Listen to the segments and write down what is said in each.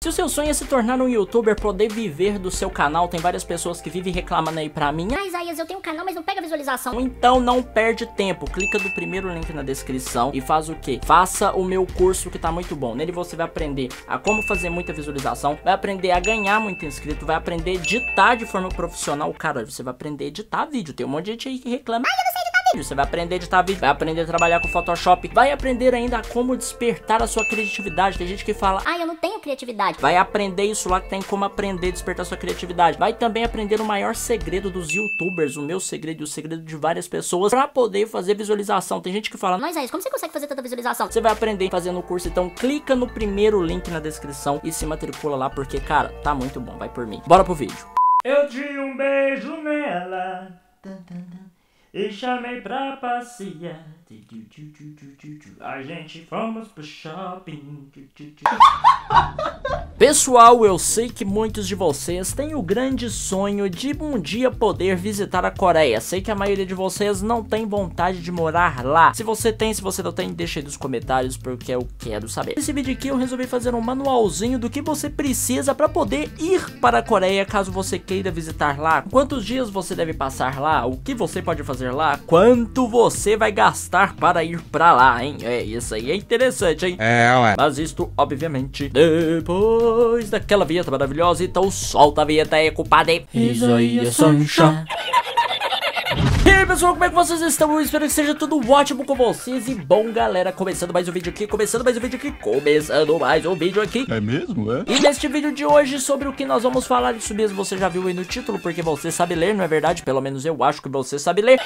Se o seu sonho é se tornar um youtuber, poder viver do seu canal, tem várias pessoas que vivem reclamando aí pra mim: ah, Isaías, eu tenho um canal, mas não pega visualização. Então não perde tempo, clica no primeiro link na descrição e faz o quê? Faça o meu curso que tá muito bom. Nele você vai aprender a como fazer muita visualização, vai aprender a ganhar muito inscrito, vai aprender a editar de forma profissional. Cara, você vai aprender a editar vídeo. Tem um monte de gente aí que reclama: ah, eu não sei editar vídeo. Você vai aprender a editar vídeo, vai aprender a trabalhar com Photoshop, vai aprender ainda a como despertar a sua criatividade. Tem gente que fala: ah, eu não tenho criatividade. Vai aprender isso lá, que tem como aprender a despertar a sua criatividade. Vai também aprender o maior segredo dos youtubers, o meu segredo e o segredo de várias pessoas, pra poder fazer visualização. Tem gente que fala: mas Isaías, como você consegue fazer tanta visualização? Você vai aprender fazendo o curso, então clica no primeiro link na descrição e se matricula lá, porque, cara, tá muito bom, vai por mim. Bora pro vídeo. Eu dei um beijo nela e chamei pra passear. A gente fomos pro shopping. Pessoal, eu sei que muitos de vocês têm o grande sonho de um dia poder visitar a Coreia. Sei que a maioria de vocês não tem vontade de morar lá. Se você tem, se você não tem, deixa aí nos comentários, porque eu quero saber. Nesse vídeo aqui eu resolvi fazer um manualzinho do que você precisa para poder ir para a Coreia, caso você queira visitar lá. Quantos dias você deve passar lá, o que você pode fazer lá, quanto você vai gastar para ir para lá, hein? É, isso aí é interessante, hein? Ué. Mas isto, obviamente, depois daquela vinheta maravilhosa. Então solta a vinheta aí, compadre. Isaías Sancha. E aí, pessoal, como é que vocês estão? Eu espero que seja tudo ótimo com vocês. E bom, galera, começando mais um vídeo aqui. É mesmo, é? E neste vídeo de hoje, sobre o que nós vamos falar, isso mesmo você já viu aí no título, porque você sabe ler, não é verdade? Pelo menos eu acho que você sabe ler.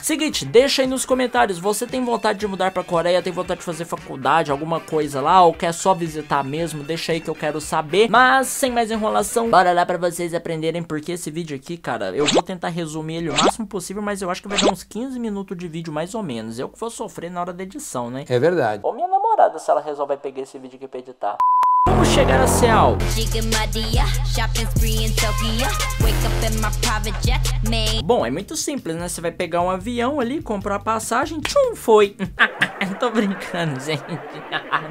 Seguinte, deixa aí nos comentários, você tem vontade de mudar pra Coreia, tem vontade de fazer faculdade, alguma coisa lá, ou quer só visitar mesmo? Deixa aí que eu quero saber. Mas, sem mais enrolação, bora lá pra vocês aprenderem, porque esse vídeo aqui, cara, eu vou tentar resumir ele o máximo possível, mas eu acho que vai dar uns 15 minutos de vídeo, mais ou menos. Eu que vou sofrer na hora da edição, né? É verdade. Ou minha namorada, se ela resolver pegar esse vídeo aqui pra editar. Como chegar a Seul? Bom, é muito simples, né? Você vai pegar um avião ali, comprar a passagem, tchum, foi. Tô brincando, gente.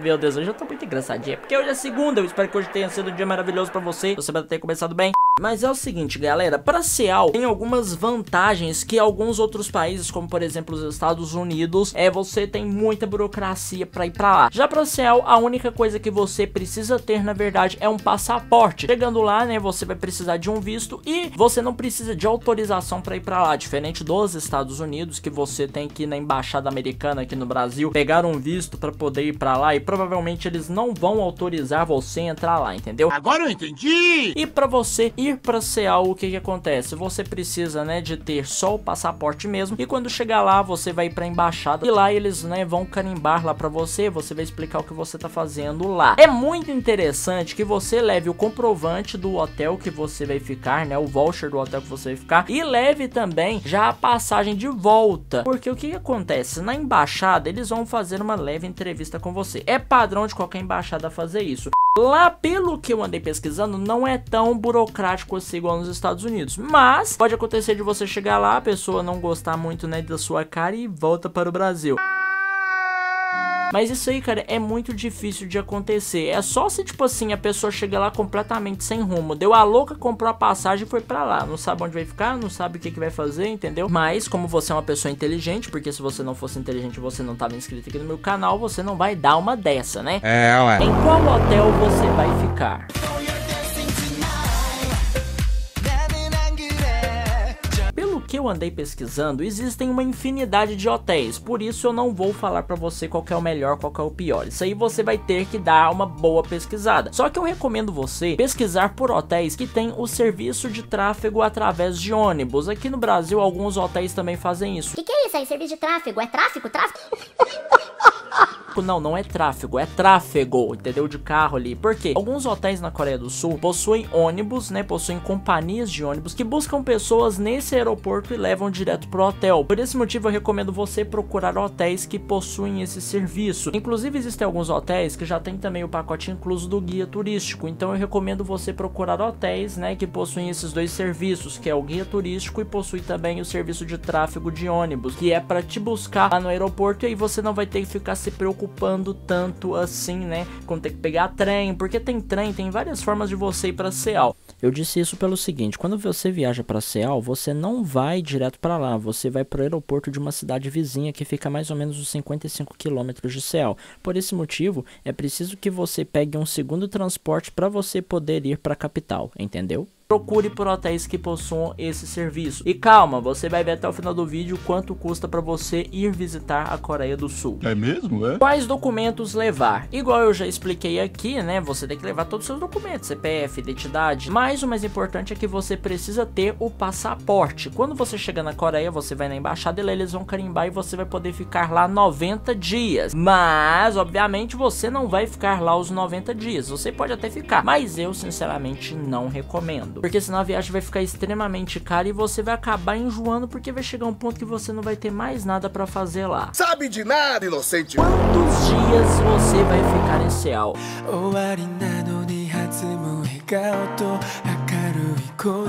Meu Deus, hoje eu tô muito engraçadinha, porque hoje é segunda. Eu espero que hoje tenha sido um dia maravilhoso pra você. Você vai ter começado bem. Mas é o seguinte, galera, para Seul tem algumas vantagens que alguns outros países, como por exemplo os Estados Unidos, você tem muita burocracia para ir para lá. Já para Seul, a única coisa que você precisa ter, na verdade, é um passaporte. Chegando lá, né, você vai precisar de um visto e você não precisa de autorização para ir para lá, diferente dos Estados Unidos, que você tem que ir na embaixada americana aqui no Brasil, pegar um visto para poder ir para lá e provavelmente eles não vão autorizar você a entrar lá, entendeu? Agora eu entendi! E para você ir para Seul, o que acontece? Você precisa, né, de ter só o passaporte mesmo, e quando chegar lá, você vai para a embaixada e lá eles, né, vão carimbar lá para você, você vai explicar o que você tá fazendo lá. É muito interessante que você leve o comprovante do hotel que você vai ficar, né, o voucher do hotel que você vai ficar, e leve também já a passagem de volta, porque o que acontece? Na embaixada, eles vão fazer uma leve entrevista com você. É padrão de qualquer embaixada fazer isso. Lá, pelo que eu andei pesquisando, não é tão burocrático assim igual nos Estados Unidos. Mas pode acontecer de você chegar lá, a pessoa não gostar muito, né, da sua cara e volta para o Brasil. Mas isso aí, cara, é muito difícil de acontecer. É só se, tipo assim, a pessoa chega lá completamente sem rumo. Deu a louca, comprou a passagem e foi pra lá. Não sabe onde vai ficar, não sabe o que vai fazer, entendeu? Mas, como você é uma pessoa inteligente, porque se você não fosse inteligente, você não tava inscrito aqui no meu canal, você não vai dar uma dessa, né? Ué. Em qual hotel você vai ficar? Que eu andei pesquisando, existem uma infinidade de hotéis, por isso eu não vou falar pra você qual que é o melhor, qual que é o pior. Isso aí você vai ter que dar uma boa pesquisada. Só que eu recomendo você pesquisar por hotéis que tem o serviço de tráfego através de ônibus. Aqui no Brasil, alguns hotéis também fazem isso. O que é isso aí? Serviço de tráfego? É tráfico? Tráfico? Não, não é tráfego, é tráfego, entendeu? De carro ali. Por quê? Alguns hotéis na Coreia do Sul possuem ônibus, né? Possuem companhias de ônibus que buscam pessoas nesse aeroporto e levam direto pro hotel. Por esse motivo eu recomendo você procurar hotéis que possuem esse serviço. Inclusive existem alguns hotéis que já tem também o pacote incluso do guia turístico. Então eu recomendo você procurar hotéis, né, que possuem esses dois serviços, que é o guia turístico e possui também o serviço de tráfego de ônibus, que é para te buscar lá no aeroporto, e aí você não vai ter que ficar se preocupando preocupando tanto assim, né, com ter que pegar trem, porque tem várias formas de você ir para Seal. Eu disse isso pelo seguinte: quando você viaja para Seal, você não vai direto para lá, você vai para o aeroporto de uma cidade vizinha que fica mais ou menos uns 55 quilômetros de Seal. Por esse motivo, é preciso que você pegue um segundo transporte para você poder ir para a capital, entendeu? Procure por hotéis que possuam esse serviço. E calma, você vai ver até o final do vídeo quanto custa para você ir visitar a Coreia do Sul. É mesmo, é? Quais documentos levar? Igual eu já expliquei aqui, né? Você tem que levar todos os seus documentos, CPF, identidade. Mas o mais importante é que você precisa ter o passaporte. Quando você chega na Coreia, você vai na embaixada e lá eles vão carimbar e você vai poder ficar lá 90 dias. Mas, obviamente, você não vai ficar lá os 90 dias. Você pode até ficar, mas eu, sinceramente, não recomendo. Porque senão a viagem vai ficar extremamente cara e você vai acabar enjoando, porque vai chegar um ponto que você não vai ter mais nada pra fazer lá. Sabe de nada, inocente! Quantos dias você vai ficar em Seal?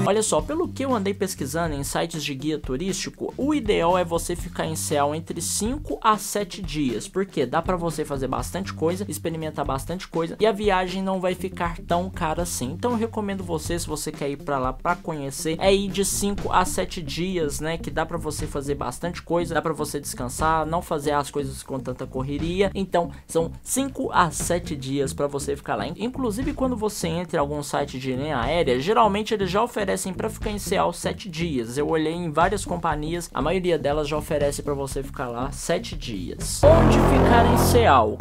Olha só, pelo que eu andei pesquisando em sites de guia turístico, o ideal é você ficar em Seal entre 5 a 7 dias, porque dá pra você fazer bastante coisa, experimentar bastante coisa, e a viagem não vai ficar tão cara assim. Então eu recomendo você, se você quer ir pra lá pra conhecer, é ir de 5 a 7 dias, né, que dá pra você fazer bastante coisa, dá pra você descansar, não fazer as coisas com tanta correria. Então são 5 a 7 dias pra você ficar lá. Inclusive, quando você entra em algum site de linha aérea, geralmente eles já oferecem pra ficar em Seal 7 dias. Eu olhei em várias companhias, a maioria delas já oferece pra você ficar lá 7 dias. Onde ficar em Seal?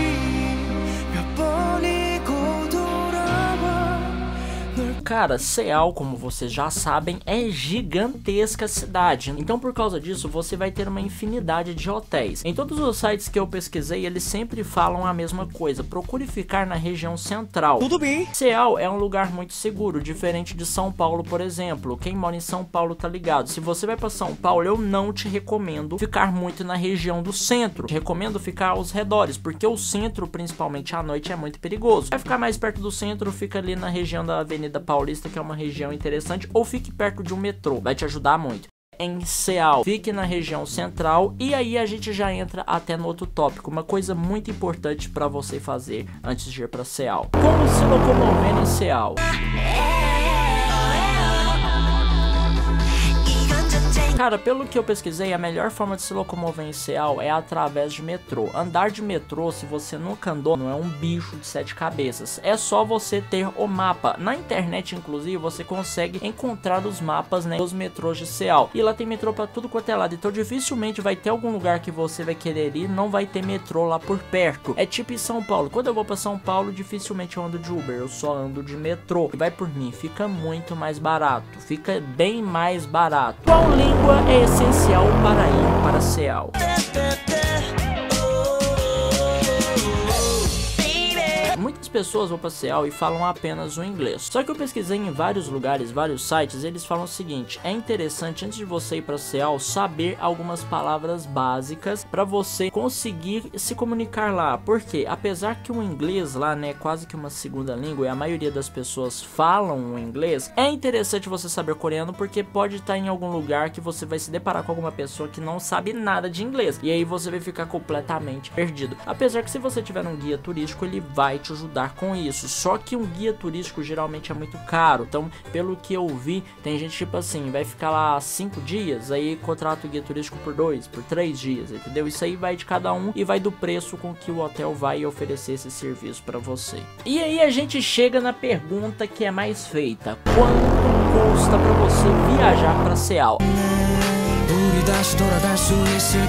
Cara, Seal, como vocês já sabem, é gigantesca cidade. Então, por causa disso, você vai ter uma infinidade de hotéis. Em todos os sites que eu pesquisei, eles sempre falam a mesma coisa: procure ficar na região central. Tudo bem. Seal é um lugar muito seguro, diferente de São Paulo, por exemplo. Quem mora em São Paulo tá ligado. Se você vai para São Paulo, eu não te recomendo ficar muito na região do centro. Te recomendo ficar aos redores, porque o centro, principalmente à noite, é muito perigoso. Vai ficar mais perto do centro, fica ali na região da Avenida Paulista, que é uma região interessante, ou fique perto de um metrô, vai te ajudar muito. Em Seal, fique na região central, e aí a gente já entra até no outro tópico, uma coisa muito importante para você fazer antes de ir para Seal: como se locomover em Seal. Cara, pelo que eu pesquisei, a melhor forma de se locomover em Seal é através de metrô. Andar de metrô, se você nunca andou, não é um bicho de 7 cabeças. É só você ter o mapa. Na internet, inclusive, você consegue encontrar os mapas, né, dos metrôs de Seal. E lá tem metrô pra tudo quanto é lado. Então dificilmente vai ter algum lugar que você vai querer ir, não vai ter metrô lá por perto. É tipo em São Paulo. Quando eu vou pra São Paulo, dificilmente eu ando de Uber, eu só ando de metrô. E vai por mim, fica muito mais barato. Fica bem mais barato. Qual língua é essencial para ir para Seal? Muitas pessoas vão para Seal e falam apenas o inglês. Só que eu pesquisei em vários lugares, vários sites, eles falam o seguinte: é interessante, antes de você ir para Seal, saber algumas palavras básicas para você conseguir se comunicar lá. Porque apesar que o inglês lá, né, é quase que uma segunda língua e a maioria das pessoas falam o inglês, é interessante você saber coreano, porque pode estar em algum lugar que você vai se deparar com alguma pessoa que não sabe nada de inglês, e aí você vai ficar completamente perdido. Apesar que se você tiver um guia turístico, ele vai te ajudar com isso. Só que um guia turístico geralmente é muito caro. Então, pelo que eu vi, tem gente tipo assim, vai ficar lá 5 dias, aí contrata o guia turístico por 2, por 3 dias, entendeu? Isso aí vai de cada um e vai do preço com que o hotel vai oferecer esse serviço para você. E aí a gente chega na pergunta que é mais feita: quanto custa para você viajar para Seal?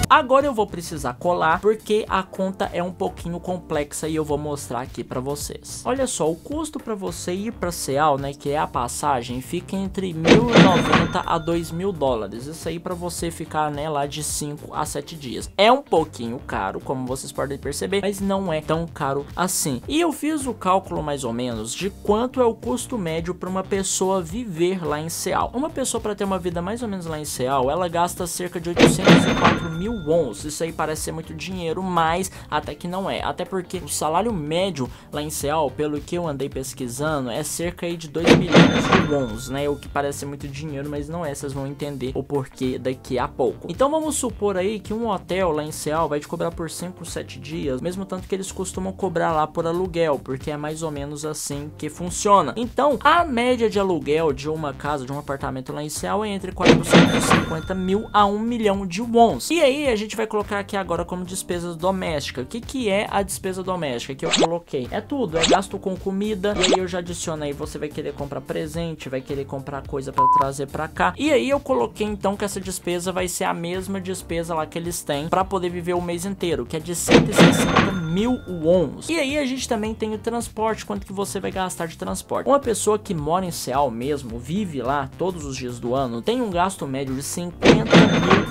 Agora eu vou precisar colar, porque a conta é um pouquinho complexa e eu vou mostrar aqui pra vocês. Olha só, o custo pra você ir pra Seal, né, que é a passagem, fica entre 1.090 a 2.000 dólares. Isso aí pra você ficar, né, lá de 5 a 7 dias. É um pouquinho caro, como vocês podem perceber, mas não é tão caro assim. E eu fiz o cálculo mais ou menos de quanto é o custo médio pra uma pessoa viver lá em Seal. Uma pessoa, pra ter uma vida mais ou menos lá em Seal, ela gasta cerca cerca de 804 mil wons. Isso aí parece ser muito dinheiro, mas até que não é. Até porque o salário médio lá em Seul, pelo que eu andei pesquisando, é cerca aí de 2 milhões de wons, né? O que parece ser muito dinheiro, mas não é. Vocês vão entender o porquê daqui a pouco. Então vamos supor aí que um hotel lá em Seul vai te cobrar por 5, 7 dias, mesmo tanto que eles costumam cobrar lá por aluguel, porque é mais ou menos assim que funciona. Então, a média de aluguel de uma casa, de um apartamento lá em Seul é entre 450 mil a 1 milhão de wons. E aí a gente vai colocar aqui agora como despesas domésticas. O que é a despesa doméstica que eu coloquei? É tudo, é gasto com comida, e aí eu já adiciono aí, você vai querer comprar presente, vai querer comprar coisa para trazer para cá. E aí eu coloquei então que essa despesa vai ser a mesma despesa lá que eles têm para poder viver o mês inteiro, que é de 160 mil wons. E aí a gente também tem o transporte, quanto que você vai gastar de transporte. Uma pessoa que mora em Seul mesmo, vive lá todos os dias do ano, tem um gasto médio de 50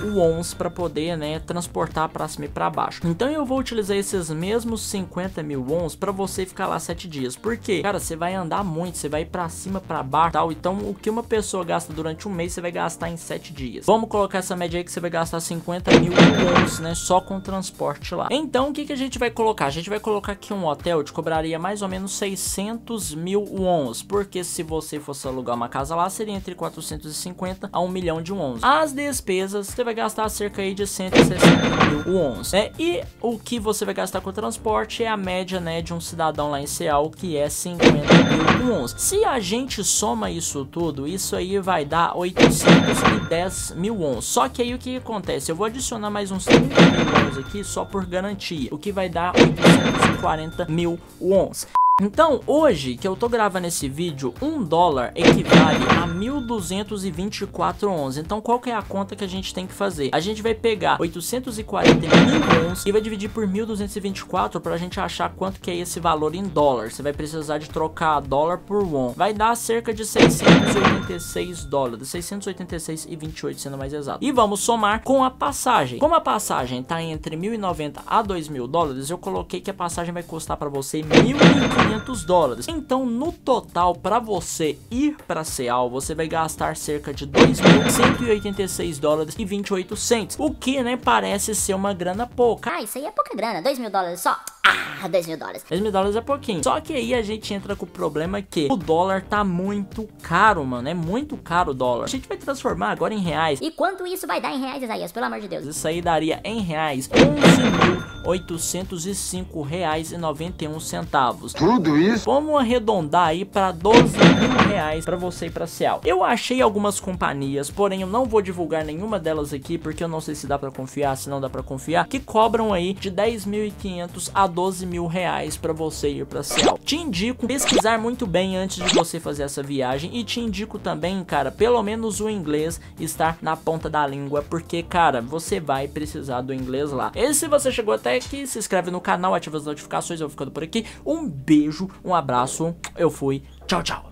mil wons para poder, né, transportar para cima e para baixo. Então eu vou utilizar esses mesmos 50 mil wons para você ficar lá 7 dias. Porque, cara, você vai andar muito, você vai para cima, para baixo, tal. Então o que uma pessoa gasta durante um mês, você vai gastar em 7 dias. Vamos colocar essa média aí que você vai gastar 50 mil wons, né, só com transporte lá. Então o que a gente vai colocar? A gente vai colocar que um hotel te cobraria mais ou menos 600 mil wons, porque se você fosse alugar uma casa lá, seria entre 450 a 1 milhão de wons. As despesas, você vai gastar cerca aí de 160 mil wons, né? E o que você vai gastar com o transporte é a média, né, de um cidadão lá em Seul, que é 50 mil wons. Se a gente soma isso tudo, isso aí vai dar 810 mil wons. Só que aí o que acontece? Eu vou adicionar mais uns 30 mil wons aqui só por garantia, o que vai dar 840 mil wons. Então, hoje que eu tô gravando esse vídeo, $1 equivale a 1.224 wons. Então, qual que é a conta que a gente tem que fazer? A gente vai pegar 840 mil wons e vai dividir por 1.224 pra gente achar quanto que é esse valor em dólar. Você vai precisar de trocar dólar por won. Vai dar cerca de 686 dólares, 686,28 sendo mais exato. E vamos somar com a passagem. Como a passagem tá entre 1.090 a 2.000 dólares, eu coloquei que a passagem vai custar pra você 1.500 dólares. Então, no total, para você ir para Seul, você vai gastar cerca de 2.186 dólares e 28 cents. O que, né, parece ser uma grana pouca. Ah, isso aí é pouca grana, 2 mil dólares só. Ah, 2 mil dólares. 2 mil dólares é pouquinho. Só que aí a gente entra com o problema que o dólar tá muito caro, mano. É muito caro o dólar. A gente vai transformar agora em reais. E quanto isso vai dar em reais, Isaías? Pelo amor de Deus. Isso aí daria em reais 11.805 reais e 91 centavos. Tudo isso? Vamos arredondar aí para 12 mil reais para você ir para Seul. Eu achei algumas companhias, porém eu não vou divulgar nenhuma delas aqui, porque eu não sei se dá para confiar, se não dá para confiar, que cobram aí de 10.500 a 12 mil reais para você ir para Seul. Te indico pesquisar muito bem antes de você fazer essa viagem, e te indico também, cara, pelo menos o inglês estar na ponta da língua, porque, cara, você vai precisar do inglês lá. E se você chegou até aqui, se inscreve no canal, ativa as notificações. Eu vou ficando por aqui. Um beijo, um abraço, eu fui, tchau, tchau.